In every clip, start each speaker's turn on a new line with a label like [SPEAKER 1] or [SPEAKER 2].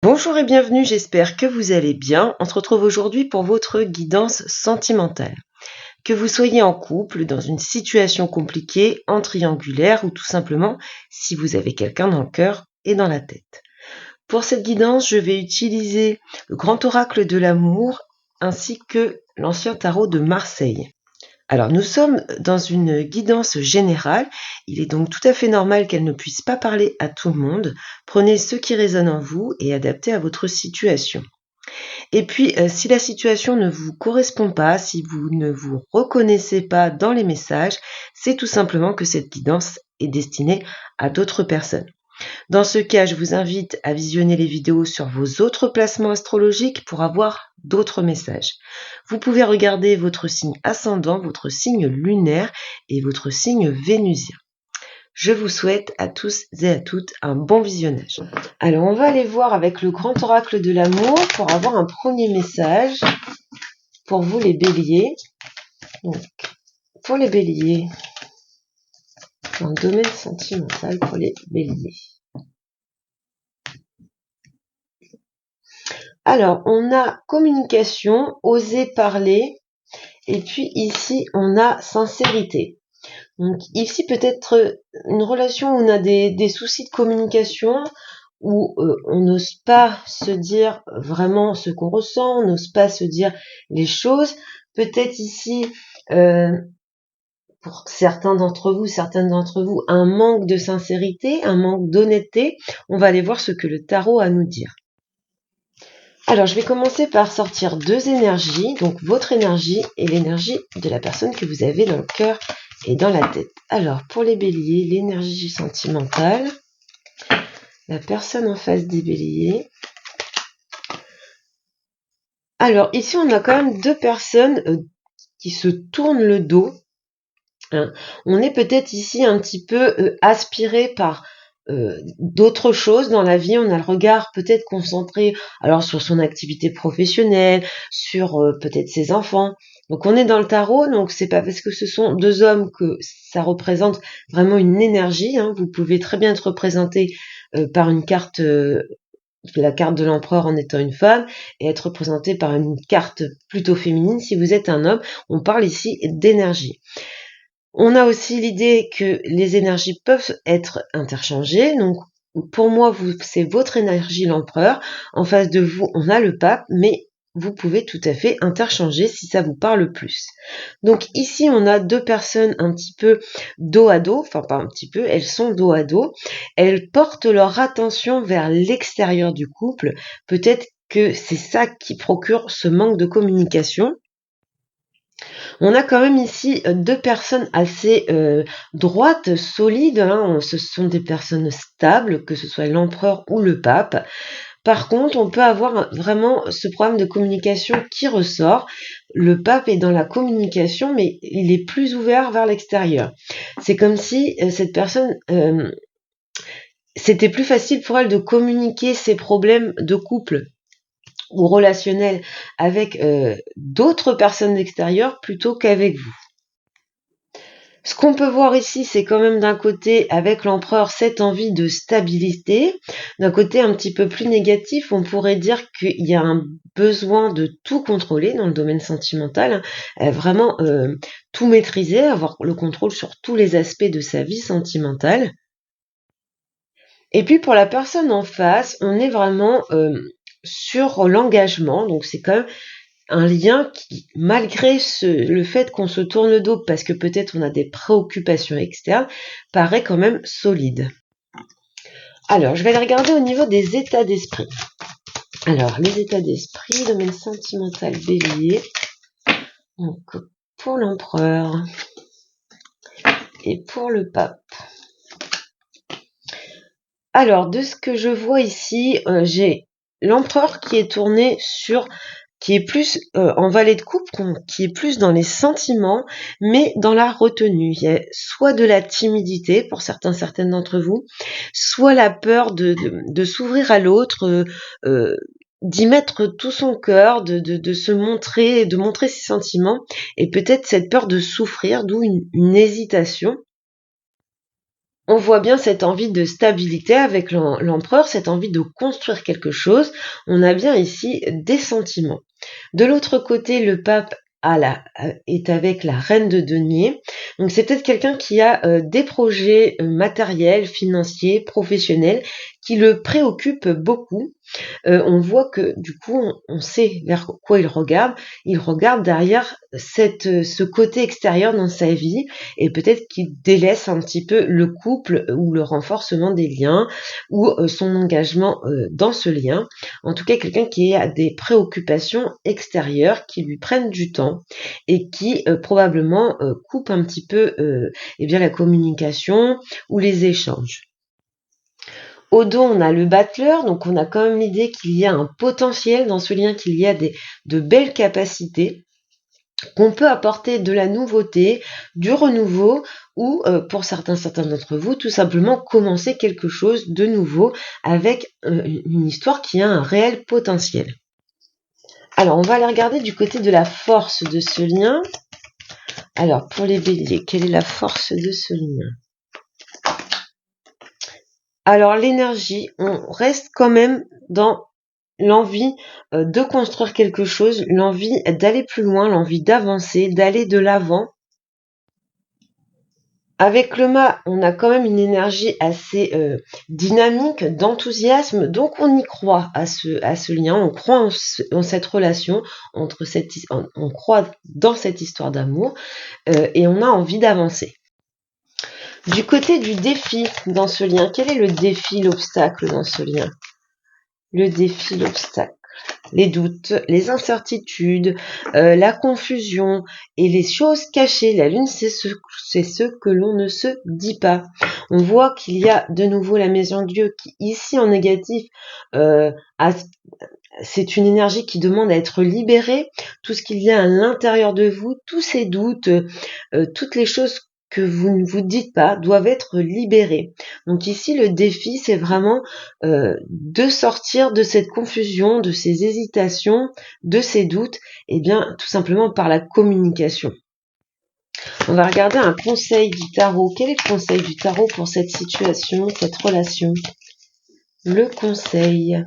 [SPEAKER 1] Bonjour et bienvenue, j'espère que vous allez bien. On se retrouve aujourd'hui pour votre guidance sentimentale. Que vous soyez en couple, dans une situation compliquée, en triangulaire ou tout simplement si vous avez quelqu'un dans le cœur et dans la tête. Pour cette guidance, je vais utiliser le grand oracle de l'amour ainsi que l'ancien tarot de Marseille. Alors, nous sommes dans une guidance générale. Il est donc tout à fait normal qu'elle ne puisse pas parler à tout le monde. Prenez ce qui résonne en vous et adaptez à votre situation. Et puis, si la situation ne vous correspond pas, si vous ne vous reconnaissez pas dans les messages, c'est tout simplement que cette guidance est destinée à d'autres personnes. Dans ce cas, je vous invite à visionner les vidéos sur vos autres placements astrologiques pour avoir d'autres messages. Vous pouvez regarder votre signe ascendant, votre signe lunaire et votre signe vénusien. Je vous souhaite à tous et à toutes un bon visionnage. Alors, on va aller voir avec le grand oracle de l'amour pour avoir un premier message pour vous les béliers. Donc, pour les béliers, dans le domaine sentimental pour les béliers. Alors, on a communication, oser parler, et puis ici, on a sincérité. Donc ici, peut-être une relation où on a des soucis de communication, où on n'ose pas se dire vraiment ce qu'on ressent, on n'ose pas se dire les choses. Peut-être ici, pour certaines d'entre vous, un manque de sincérité, un manque d'honnêteté. On va aller voir ce que le tarot a à nous dire. Alors, je vais commencer par sortir deux énergies, donc votre énergie et l'énergie de la personne que vous avez dans le cœur et dans la tête. Alors, pour les béliers, l'énergie sentimentale, la personne en face des béliers. Alors, ici, on a quand même deux personnes qui se tournent le dos. On est peut-être ici un petit peu aspiré par d'autres choses dans la vie. On a le regard peut-être concentré alors sur son activité professionnelle, sur peut-être ses enfants. Donc on est dans le tarot, donc c'est pas parce que ce sont deux hommes que ça représente vraiment une énergie. Vous pouvez très bien être représenté par une carte, la carte de l'empereur en étant une femme, et être représenté par une carte plutôt féminine si vous êtes un homme. On parle ici d'énergie. On a aussi l'idée que les énergies peuvent être interchangées. Donc, pour moi, c'est votre énergie, l'empereur. En face de vous, on a le pape, mais vous pouvez tout à fait interchanger si ça vous parle plus. Donc ici, on a deux personnes un petit peu dos à dos, enfin pas un petit peu, elles sont dos à dos. Elles portent leur attention vers l'extérieur du couple. Peut-être que c'est ça qui procure ce manque de communication. On a quand même ici deux personnes assez droites, solides. Ce sont des personnes stables, que ce soit l'empereur ou le pape. Par contre, on peut avoir vraiment ce problème de communication qui ressort. Le pape est dans la communication, mais il est plus ouvert vers l'extérieur. C'est comme si cette personne... c'était plus facile pour elle de communiquer ses problèmes de couple ou relationnel avec d'autres personnes extérieures plutôt qu'avec vous. Ce qu'on peut voir ici, c'est quand même d'un côté, avec l'empereur, cette envie de stabilité. D'un côté un petit peu plus négatif, on pourrait dire qu'il y a un besoin de tout contrôler dans le domaine sentimental, vraiment tout maîtriser, avoir le contrôle sur tous les aspects de sa vie sentimentale. Et puis pour la personne en face, on est vraiment sur l'engagement, donc c'est quand même un lien qui, malgré le fait qu'on se tourne le dos parce que peut-être on a des préoccupations externes, paraît quand même solide. Alors, je vais aller regarder au niveau des états d'esprit. Alors, les états d'esprit, domaine sentimental bélier, donc pour l'empereur et pour le pape. Alors, de ce que je vois ici, j'ai l'empereur qui est tourné qui est plus en valet de coupe, qui est plus dans les sentiments, mais dans la retenue. Il y a soit de la timidité pour certaines d'entre vous, soit la peur de s'ouvrir à l'autre, d'y mettre tout son cœur, de se montrer, de montrer ses sentiments, et peut-être cette peur de souffrir, d'où une hésitation. on voit bien cette envie de stabilité avec l'empereur, cette envie de construire quelque chose. On a bien ici des sentiments. De l'autre côté, le pape est avec la reine de denier. Donc c'est peut-être quelqu'un qui a des projets matériels, financiers, professionnels qui le préoccupent beaucoup. On voit que du coup, on sait vers quoi il regarde. Il regarde derrière ce côté extérieur dans sa vie et peut-être qu'il délaisse un petit peu le couple ou le renforcement des liens ou son engagement dans ce lien. En tout cas, quelqu'un qui a des préoccupations extérieures qui lui prennent du temps et qui probablement coupe un petit peu la communication ou les échanges. Au dos, on a le battleur, donc on a quand même l'idée qu'il y a un potentiel dans ce lien, qu'il y a de belles capacités, qu'on peut apporter de la nouveauté, du renouveau, ou pour certains d'entre vous, tout simplement commencer quelque chose de nouveau avec une histoire qui a un réel potentiel. Alors, on va aller regarder du côté de la force de ce lien. Alors, pour les béliers, quelle est la force de ce lien ? Alors l'énergie, on reste quand même dans l'envie de construire quelque chose, l'envie d'aller plus loin, l'envie d'avancer, d'aller de l'avant. Avec le mât, on a quand même une énergie assez dynamique, d'enthousiasme, donc on y croit à ce lien, on croit en cette relation, on croit dans cette histoire d'amour et on a envie d'avancer. Du côté du défi dans ce lien, quel est le défi, l'obstacle dans ce lien ? Le défi, l'obstacle, les doutes, les incertitudes, la confusion et les choses cachées. La lune, c'est ce que l'on ne se dit pas. On voit qu'il y a de nouveau la maison de Dieu qui, ici en négatif, c'est une énergie qui demande à être libérée. Tout ce qu'il y a à l'intérieur de vous, tous ces doutes, toutes les choses que vous ne vous dites pas doivent être libérés. Donc ici, le défi, c'est vraiment de sortir de cette confusion, de ces hésitations, de ces doutes, et bien tout simplement par la communication. On va regarder un conseil du tarot. Quel est le conseil du tarot pour cette situation, cette relation ? Le conseil.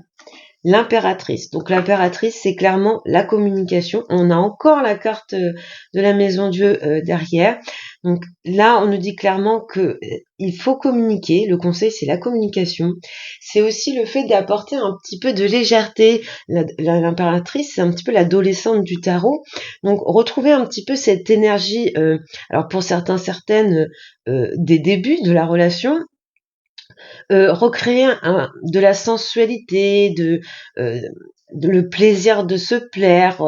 [SPEAKER 1] L'impératrice. Donc l'impératrice, c'est clairement la communication. On a encore la carte de la maison Dieu derrière. Donc là, on nous dit clairement que il faut communiquer. Le conseil, c'est la communication. C'est aussi le fait d'apporter un petit peu de légèreté. L'impératrice, c'est un petit peu l'adolescente du tarot. Donc retrouver un petit peu cette énergie. Alors pour certaines, des débuts de la relation. Recréer de la sensualité, le plaisir de se plaire,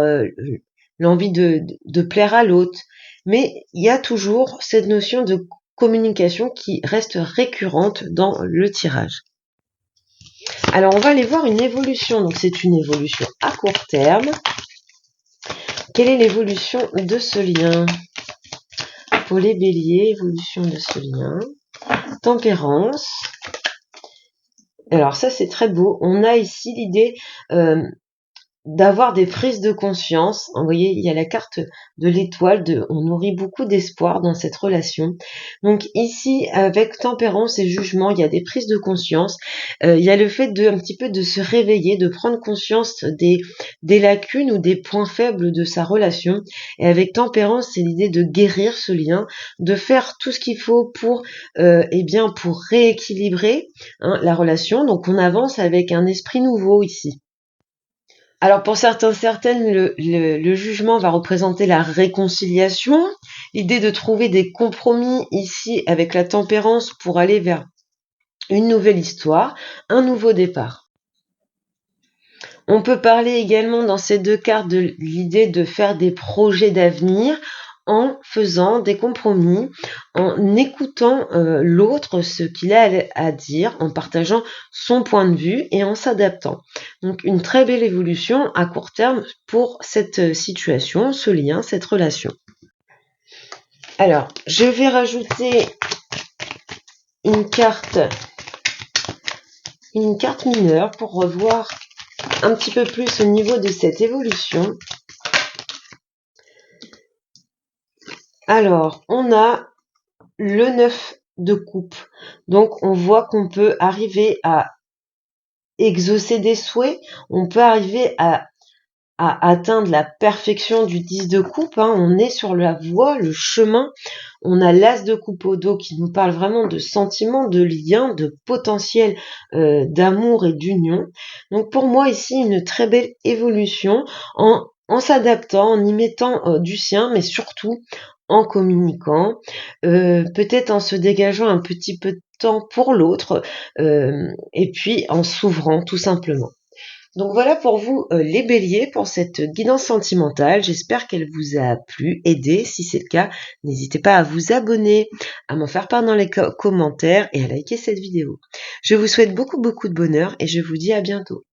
[SPEAKER 1] l'envie de plaire à l'autre. Mais il y a toujours cette notion de communication qui reste récurrente dans le tirage. Alors on va aller voir une évolution. Donc c'est une évolution à court terme. Quelle est l'évolution de ce lien ? Pour les béliers, évolution de ce lien. Tempérance. Alors ça, c'est très beau. On a ici l'idée d'avoir des prises de conscience. Vous voyez, il y a la carte de l'étoile, on nourrit beaucoup d'espoir dans cette relation. Donc ici, avec tempérance et jugement, il y a des prises de conscience. Il y a le fait un petit peu de se réveiller, de prendre conscience des lacunes ou des points faibles de sa relation. Et avec tempérance, c'est l'idée de guérir ce lien, de faire tout ce qu'il faut pour rééquilibrer la relation. Donc on avance avec un esprit nouveau ici. Alors pour certaines, le jugement va représenter la réconciliation, l'idée de trouver des compromis ici avec la tempérance pour aller vers une nouvelle histoire, un nouveau départ. On peut parler également dans ces deux cartes de l'idée de faire des projets d'avenir en faisant des compromis, en écoutant l'autre, ce qu'il a à dire, en partageant son point de vue et en s'adaptant. Donc une très belle évolution à court terme pour cette situation, ce lien, cette relation. Alors, je vais rajouter une carte mineure pour revoir un petit peu plus au niveau de cette évolution. Alors, on a le 9 de coupe. Donc on voit qu'on peut arriver à exaucer des souhaits, on peut arriver à atteindre la perfection du 10 de coupe, hein. On est sur la voie, le chemin. On a l'as de coupe au dos qui nous parle vraiment de sentiments, de liens, de potentiel d'amour et d'union. Donc pour moi ici, une très belle évolution en s'adaptant, en y mettant du sien, mais surtout en communiquant, peut-être en se dégageant un petit peu de temps pour l'autre, et puis en s'ouvrant tout simplement. Donc voilà pour vous les béliers, pour cette guidance sentimentale. J'espère qu'elle vous a plu, aidé. Si c'est le cas, n'hésitez pas à vous abonner, à m'en faire part dans les commentaires et à liker cette vidéo. Je vous souhaite beaucoup de bonheur et je vous dis à bientôt.